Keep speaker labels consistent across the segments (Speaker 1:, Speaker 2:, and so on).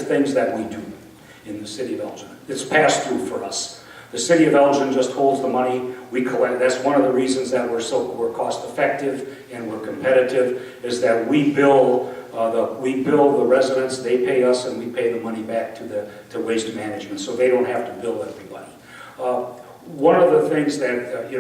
Speaker 1: things that we do in the city of Elgin. It's passed through for us. The city of Elgin just holds the money. We collect. That's one of the reasons that we're cost effective and we're competitive, is that we bill the residents, they pay us, and we pay the money back to waste management, so they don't have to bill everybody. One of the things that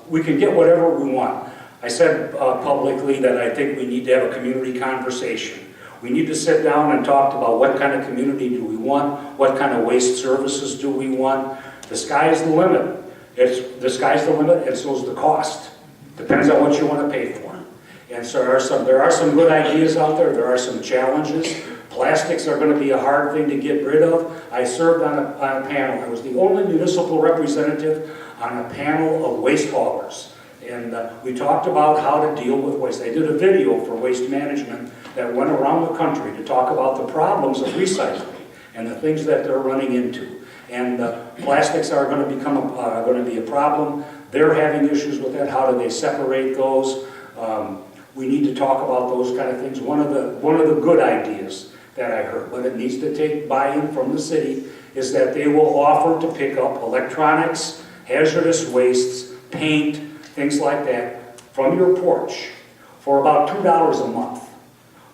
Speaker 1: we can get whatever we want. I said publicly that I think we need to have a community conversation. We need to sit down and talk about what kind of community do we want, what kind of waste services do we want. The sky's the limit. The sky's the limit, and so is the cost. Depends on what you want to pay for. And so there are some good ideas out there. There are some challenges. Plastics are going to be a hard thing to get rid of. I served on a panel. I was the only municipal representative on a panel of waste haulers. And we talked about how to deal with waste. I did a video for waste management that went around the country to talk about the problems of recycling and the things that they're running into. And plastics are going to be a problem. They're having issues with that. How do they separate those? We need to talk about those kind of things. One of the good ideas that I heard, but it needs to take buy-in from the city, is that they will offer to pick up electronics, hazardous wastes, paint, things like that, from your porch for about $2 a month.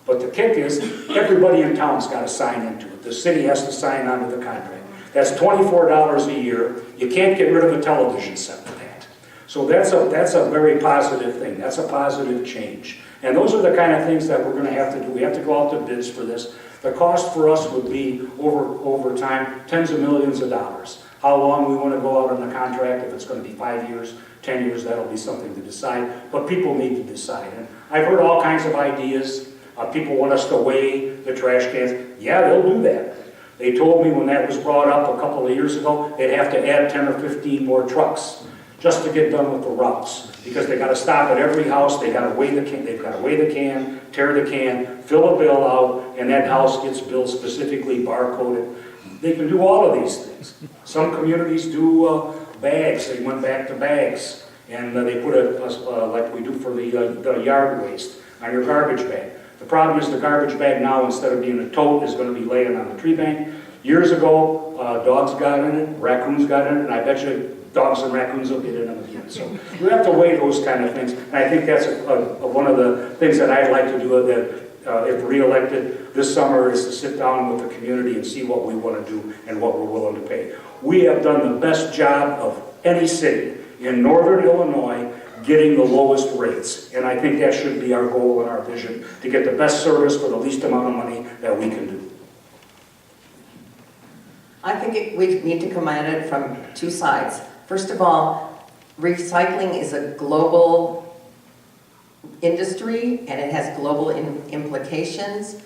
Speaker 1: But the kick is, everybody in town's got to sign into it. The city has to sign onto the contract. That's $24 a year. You can't get rid of a television set for that. So that's a very positive thing. That's a positive change. And those are the kind of things that we're going to have to do. We have to go out to bids for this. The cost for us would be, over time, tens of millions of dollars. How long we want to go out on the contract, if it's going to be 5 years, 10 years, that'll be something to decide. But people need to decide. And I've heard all kinds of ideas. People want us to weigh the trash cans. Yeah, they'll do that. They told me when that was brought up a couple of years ago, they'd have to add 10 or 15 more trucks just to get done with the routes, because they got to stop at every house. They got to weigh the can. They've got to weigh the can, tear the can, fill a bill out, and that house gets billed specifically, barcoded. They can do all of these things. Some communities do bags. They went back to bags, and they put like we do for the yard waste on your garbage bag. The problem is the garbage bag now, instead of being a tote, is going to be laying on the tree bank. Years ago, dogs got in it, raccoons got in it, and I bet you dogs and raccoons will get in them again. So we have to weigh those kind of things. And I think that's one of the things that I'd like to do, that if re-elected this summer, is to sit down with the community and see what we want to do and what we're willing to pay. We have done the best job of any city in northern Illinois getting the lowest rates. And I think that should be our goal and our vision, to get the best service for the least amount of money that we can do.
Speaker 2: I think we need to come at it from two sides. First of all, recycling is a global industry and it has global implications.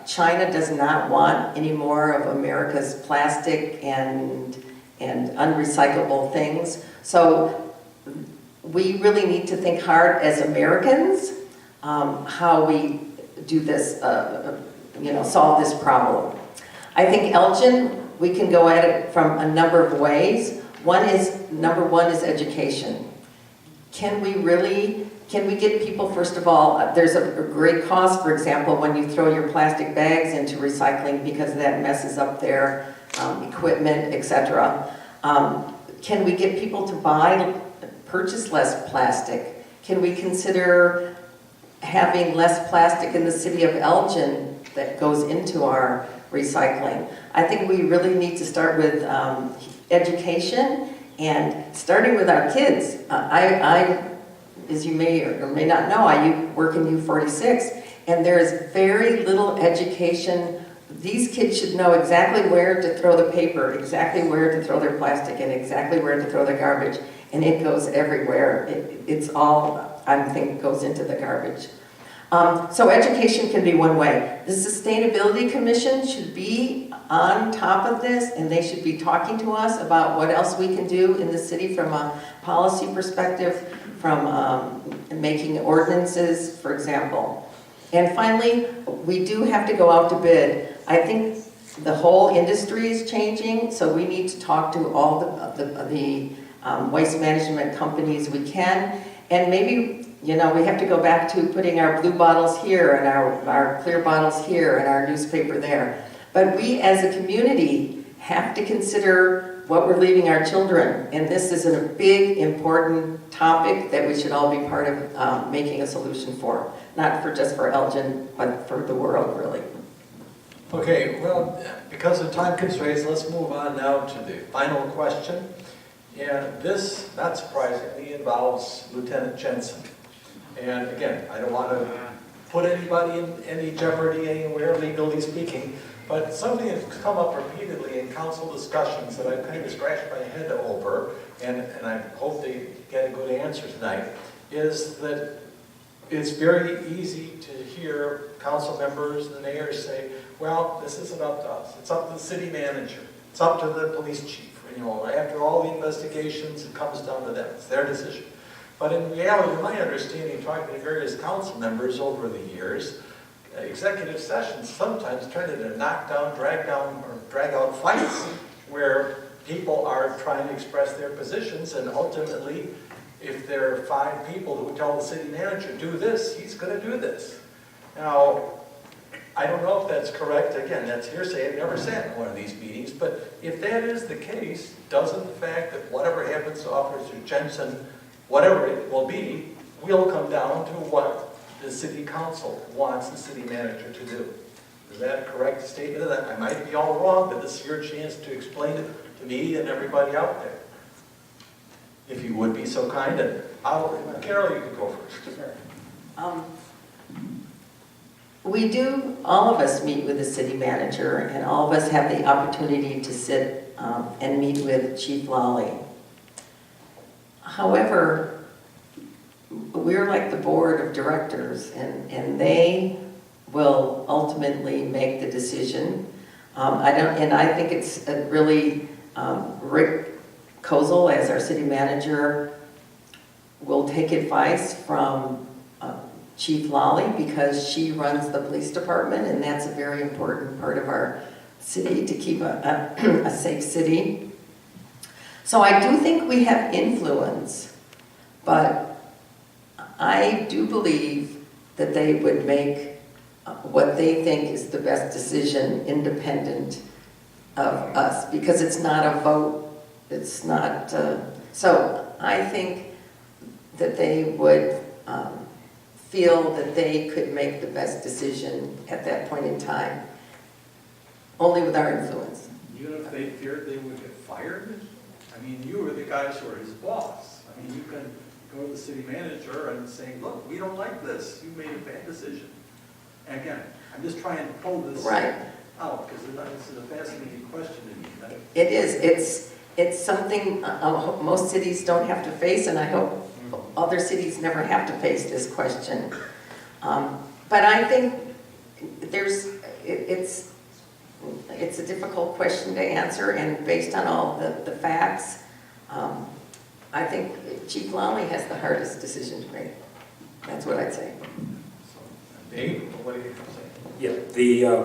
Speaker 2: China does not want any more of America's plastic and unrecyclable things. So we really need to think hard as Americans how we do this, solve this problem. I think Elgin, we can go at it from a number of ways. Number one is education. Can we get people, first of all, there's a great cost, for example, when you throw your plastic bags into recycling, because that messes up their equipment, etc. Can we get people to purchase less plastic? Can we consider having less plastic in the city of Elgin that goes into our recycling? I think we really need to start with education, and starting with our kids. I, as you may or may not know, I work in U46, and there is very little education. These kids should know exactly where to throw the paper, exactly where to throw their plastic, and exactly where to throw the garbage. And it goes everywhere. It's all, I think, goes into the garbage. So education can be one way. The Sustainability Commission should be on top of this, and they should be talking to us about what else we can do in the city from a policy perspective, from making ordinances, for example. And finally, we do have to go out to bid. I think the whole industry is changing, so we need to talk to all the waste management companies we can, and maybe You know, we have to go back to putting our blue bottles here and our clear bottles here and our newspaper there. But we as a community have to consider what we're leaving our children. And this is a big, important topic that we should all be part of making a solution for. Not for just for Elgin, but for the world, really.
Speaker 3: Okay, well, because of time constraints, let's move on now to the final question. And this, not surprisingly, involves Lieutenant Jensen. And again, I don't want to put anybody in any jeopardy anywhere, legally speaking, but something that's come up repeatedly in council discussions that I've kind of scratched my head over, and I hope they get a good answer tonight, is that it's very easy to hear council members and the mayor say, well, this isn't up to us. It's up to the city manager. It's up to the police chief. You know, after all the investigations, it comes down to them. It's their decision. But in reality, my understanding, talking to various council members over the years, executive sessions sometimes turn into knock down, drag out fights where people are trying to express their positions, and ultimately, if there are 5 people who tell the city manager, do this, he's going to do this. Now, I don't know if that's correct. Again, that's hearsay. I've never sat in one of these meetings. But if that is the case, doesn't the fact that whatever happens to Officer Jensen, whatever it will be, will come down to what the city council wants the city manager to do? Is that a correct statement of that? I might be all wrong, but this is your chance to explain it to me and everybody out there. If you would be so kind. And Carol, you can go first.
Speaker 2: Sure. We do, all of us meet with the city manager, and all of us have the opportunity to sit and meet with Chief Lawley. However, we're like the board of directors, and they will ultimately make the decision. I think it's really Rick Kozel, as our city manager, will take advice from Chief Lawley, because she runs the police department, and that's a very important part of our city to keep a safe city. So I do think we have influence, but I do believe that they would make what they think is the best decision independent of us, because it's not a vote. It's not, so I think that they would feel that they could make the best decision at that point in time, only with our influence.
Speaker 4: Even if they feared they would get fired? I mean, you were the guys who are his boss. I mean, you can go to the city manager and say, look, we don't like this. You made a bad decision. And again, I'm just trying to pull this out, because this is a fascinating question to me. Right?
Speaker 2: It is. It's something most cities don't have to face, and I hope other cities never have to face this question. But I think it's a difficult question to answer, and based on all the facts, I think Chief Lawley has the hardest decision to make. That's what I'd say.
Speaker 3: So, Dave, what do you say?
Speaker 1: Yeah,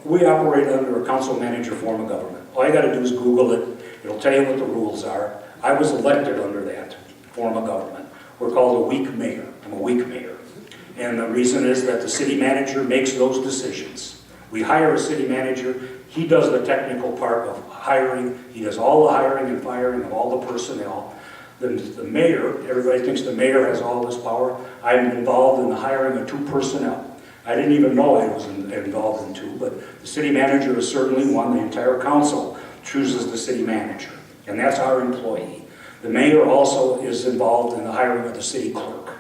Speaker 1: we operate under a council manager form of government. All you got to do is Google it. It'll tell you what the rules are. I was elected under that form of government. We're called a weak mayor. I'm a weak mayor. And the reason is that the city manager makes those decisions. We hire a city manager. He does the technical part of hiring. He does all the hiring and firing of all the personnel. Then the mayor, everybody thinks the mayor has all this power. I'm involved in the hiring of 2 personnel. I didn't even know I was involved in 2, but the city manager is certainly one. The entire council chooses the city manager, and that's our employee. The mayor also is involved in the hiring of the city clerk.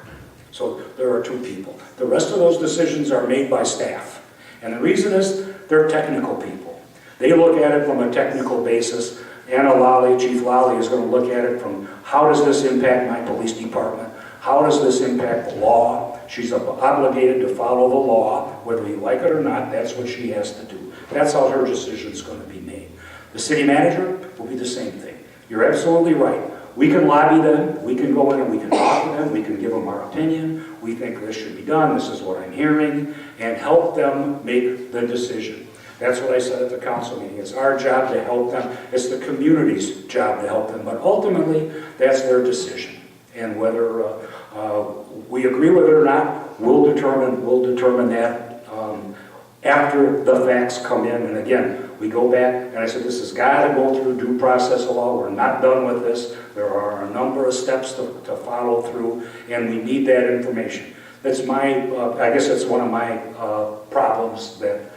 Speaker 1: So there are 2 people. The rest of those decisions are made by staff. And the reason is they're technical people. They look at it from a technical basis. Anna Lally, Chief Lally, is going to look at it from how does this impact my police department? How does this impact the law? She's obligated to follow the law, whether you like it or not. That's what she has to do. That's how her decision is going to be made. The city manager will be the same thing. You're absolutely right. We can lobby them. We can go in and we can talk to them. We can give them our opinion. We think this should be done. This is what I'm hearing. And help them make the decision. That's what I said at the council meeting. It's our job to help them. It's the community's job to help them. But ultimately, that's their decision. And whether We agree with it or not, we'll determine that after the facts come in. And again, we go back, and I said, this has got to go through due process of law. We're not done with this. There are a number of steps to follow through, and we need that information. That's my, I guess it's one of my problems that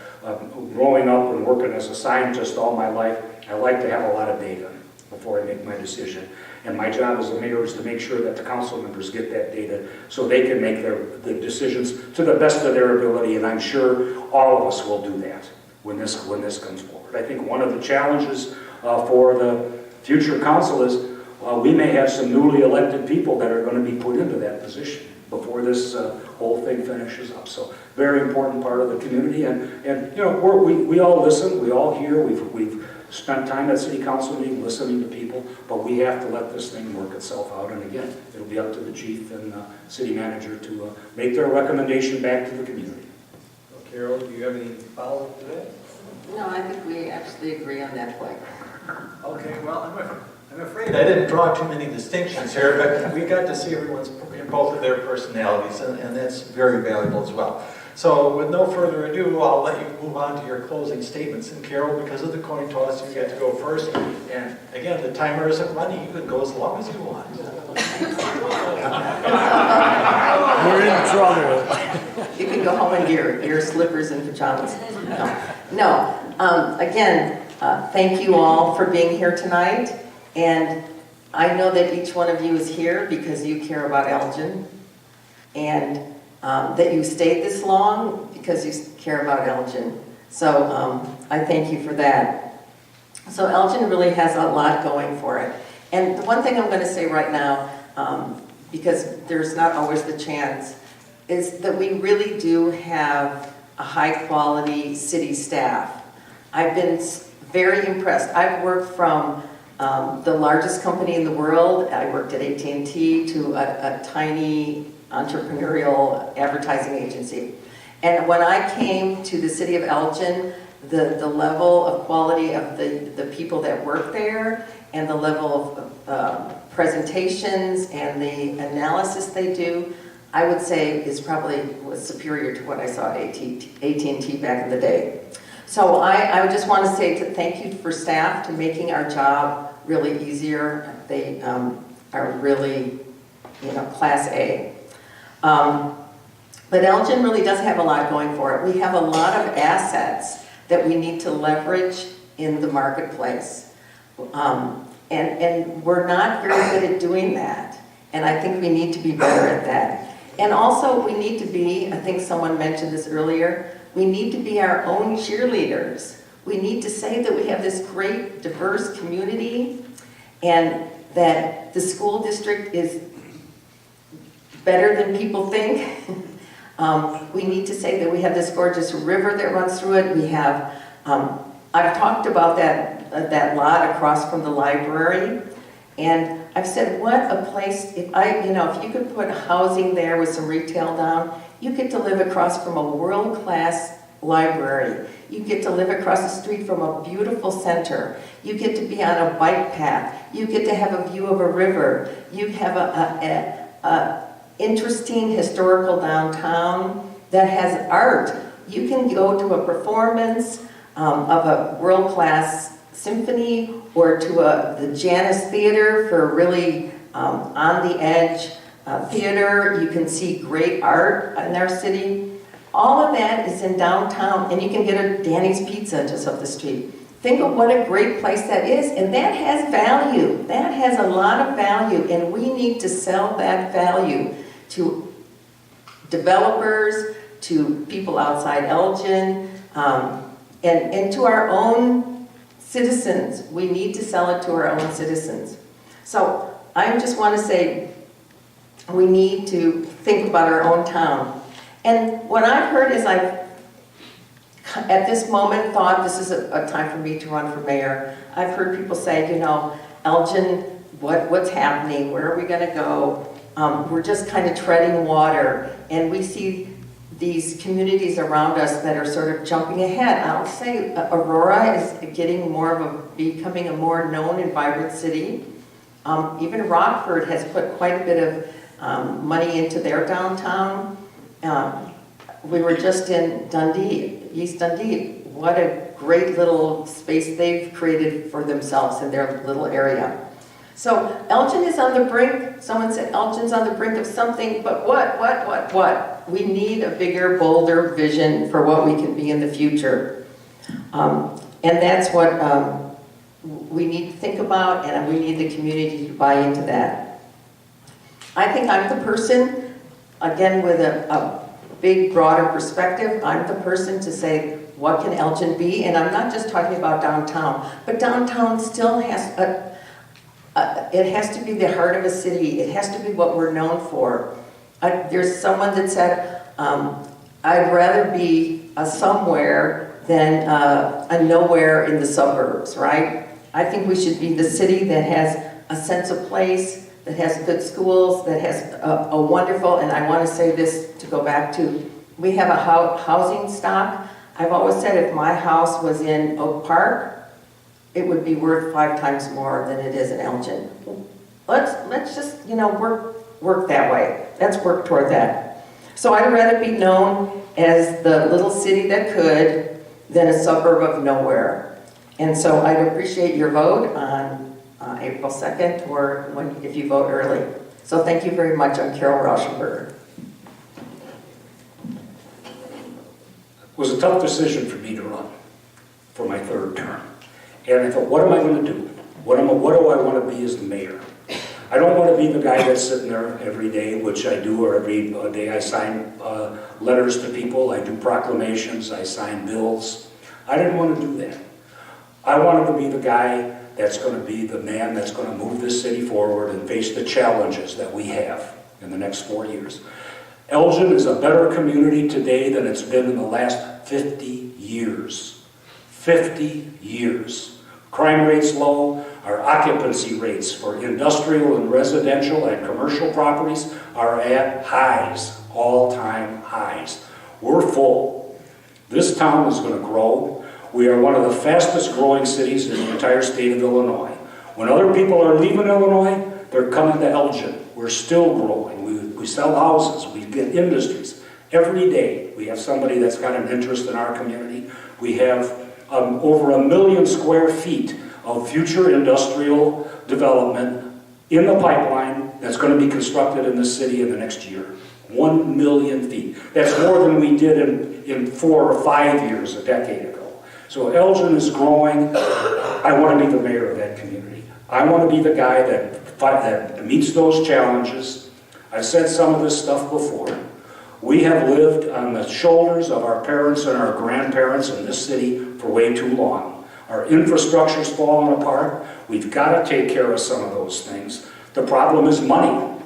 Speaker 1: growing up and working as a scientist all my life, I like to have a lot of data before I make my decision. And my job as a mayor is to make sure that the council members get that data so they can make the decisions to the best of their ability, and I'm sure all of us will do that when this comes forward. I think one of the challenges for the future council is we may have some newly elected people that are going to be put into that position before this whole thing finishes up. So very important part of the community, and you know, we all listen, we all hear, we've spent time at city council meeting listening to people, but we have to let this thing work itself out. And again, it'll be up to the chief and city manager to make their recommendation back to the community.
Speaker 3: Well, Carol, do you have any follow-up to that?
Speaker 2: No, I think we actually agree on that point.
Speaker 4: Okay, well, I'm afraid
Speaker 3: I didn't draw too many distinctions here, but we got to see everyone's, both of their personalities, and that's very valuable as well. So with no further ado, I'll let you move on to your closing statements. And Carol, because of the coin toss, you get to go first. And again, the timer isn't running. You can go as long as you want.
Speaker 5: We're in trouble.
Speaker 2: You can go home in your slippers and pajamas. No. Again, thank you all for being here tonight. And I know that each one of you is here because you care about Elgin. And that you stayed this long because you care about Elgin. So I thank you for that. So Elgin really has a lot going for it. And the one thing I'm going to say right now, because there's not always the chance, is that we really do have a high-quality city staff. I've been very impressed. I've worked from the largest company in the world. I worked at AT&T to a tiny entrepreneurial advertising agency. And when I came to the city of Elgin, the level of quality of the people that work there and the level of presentations and the analysis they do, I would say was superior to what I saw at AT&T back in the day. So I just want to say thank you for staff to making our job really easier. They are really, class A. But Elgin really does have a lot going for it. We have a lot of assets that we need to leverage in the marketplace. And we're not very good at doing that. And I think we need to be better at that. And also we need to be, I think someone mentioned this earlier, we need to be our own cheerleaders. We need to say that we have this great diverse community and that the school district is better than people think. We need to say that we have this gorgeous river that runs through it. We have, I've talked about that lot across from the library, and I've said, what a place, if you could put housing there with some retail down, you get to live across from a world-class library. You get to live across the street from a beautiful center. You get to be on a bike path. You get to have a view of a river. You have a interesting historical downtown that has art. You can go to a performance of a world-class symphony or to the Janus Theater for really on-the-edge theater. You can see great art in our city. All of that is in downtown, and you can get a Danny's Pizza just up the street. Think of what a great place that is, and that has value. That has a lot of value, and we need to sell that value to developers, to people outside Elgin, and to our own citizens. We need to sell it to our own citizens. So I just want to say we need to think about our own town. And what I've heard is I've, at this moment, thought this is a time for me to run for mayor. I've heard people say, Elgin, what's happening? Where are we going to go? We're just kind of treading water, and we see these communities around us that are sort of jumping ahead. I'll say Aurora is getting becoming a more known and vibrant city. Even Rockford has put quite a bit of money into their downtown. We were just in Dundee, East Dundee. What a great little space they've created for themselves in their little area. So Elgin is on the brink. Someone said Elgin's on the brink of something, but what? We need a bigger, bolder vision for what we can be in the future. And that's what we need to think about, and we need the community to buy into that. I think I'm the person, again, with a big, broader perspective, I'm the person to say, what can Elgin be? And I'm not just talking about downtown, but downtown still has it has to be the heart of a city. It has to be what we're known for. There's someone that said, I'd rather be a somewhere than a nowhere in the suburbs, right? I think we should be the city that has a sense of place, that has good schools, that has a wonderful, and I want to say this to go back to, we have a housing stock. I've always said if my house was in Oak Park, it would be worth 5 times more than it is in Elgin. Let's just, work that way. Let's work toward that. So I'd rather be known as the little city that could than a suburb of nowhere. And so I'd appreciate your vote on April 2nd or if you vote early. So thank you very much. I'm Carol Rauschenberger.
Speaker 1: It was a tough decision for me to run for my 3rd term. And I thought, what am I going to do? What do I want to be as the mayor? I don't want to be the guy that's sitting there every day, which I do, or every day I sign letters to people, I do proclamations, I sign bills. I didn't want to do that. I wanted to be the guy that's going to be the man that's going to move this city forward and face the challenges that we have in the next 4 years. Elgin is a better community today than it's been in the last 50 years. 50 years. Crime rate's low. Our occupancy rates for industrial and residential and commercial properties are at highs, all-time highs. We're full. This town is going to grow. We are one of the fastest growing cities in the entire state of Illinois. When other people are leaving Illinois, they're coming to Elgin. We're still growing. We sell houses. We get industries. Every day we have somebody that's got an interest in our community. We have over 1 million square feet of future industrial development in the pipeline that's going to be constructed in the city in the next year. 1 million feet. That's more than we did in 4 or 5 years, a decade ago. So Elgin is growing. I want to be the mayor of that community. I want to be the guy that meets those challenges. I've said some of this stuff before. We have lived on the shoulders of our parents and our grandparents in this city for way too long. Our infrastructure's fallen apart. We've got to take care of some of those things. The problem is money.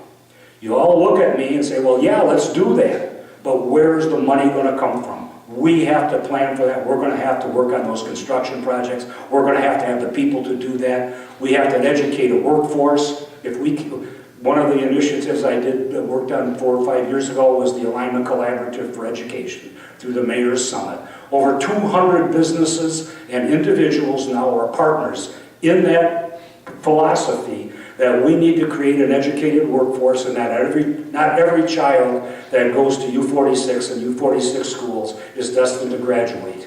Speaker 1: You all look at me and say, well, yeah, let's do that. But where's the money going to come from? We have to plan for that. We're going to have to work on those construction projects. We're going to have the people to do that. We have to educate a workforce. One of the initiatives I did that worked on 4 or 5 years ago was the Alignment Collaborative for Education through the Mayor's Summit. Over 200 businesses and individuals now are partners in that philosophy that we need to create an educated workforce, and that not every child that goes to U46 and U46 schools is destined to graduate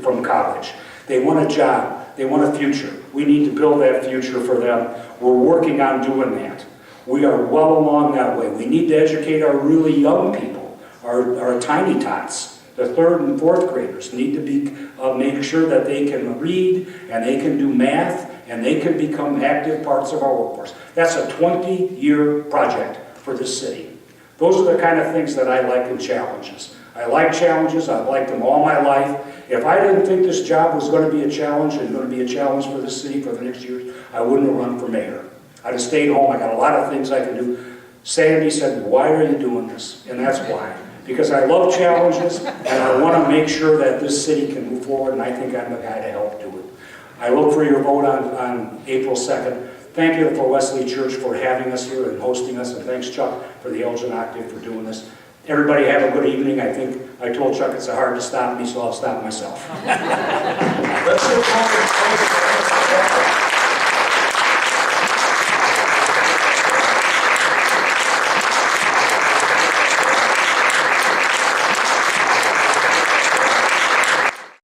Speaker 1: from college. They want a job. They want a future. We need to build that future for them. We're working on doing that. We are well along that way. We need to educate our really young people, our tiny tots. The 3rd and 4th graders need to make sure that they can read and they can do math and they can become active parts of our workforce. That's a 20-year project for this city. Those are the kind of things that I like in challenges. I like challenges. I've liked them all my life. If I didn't think this job was going to be a challenge and going to be a challenge for this city for the next years, I wouldn't have run for mayor. I'd have stayed home. I got a lot of things I can do. Sandy said, why are you doing this? And that's why. Because I love challenges, and I want to make sure that this city can move forward, and I think I'm the guy to help do it. I look for your vote on April 2nd. Thank you for Wesley Church for having us here and hosting us, and thanks, Chuck, for the Elgin Octave for doing this. Everybody have a good evening. I think I told Chuck it's hard to stop me, so I'll stop myself.
Speaker 3: Let's look forward to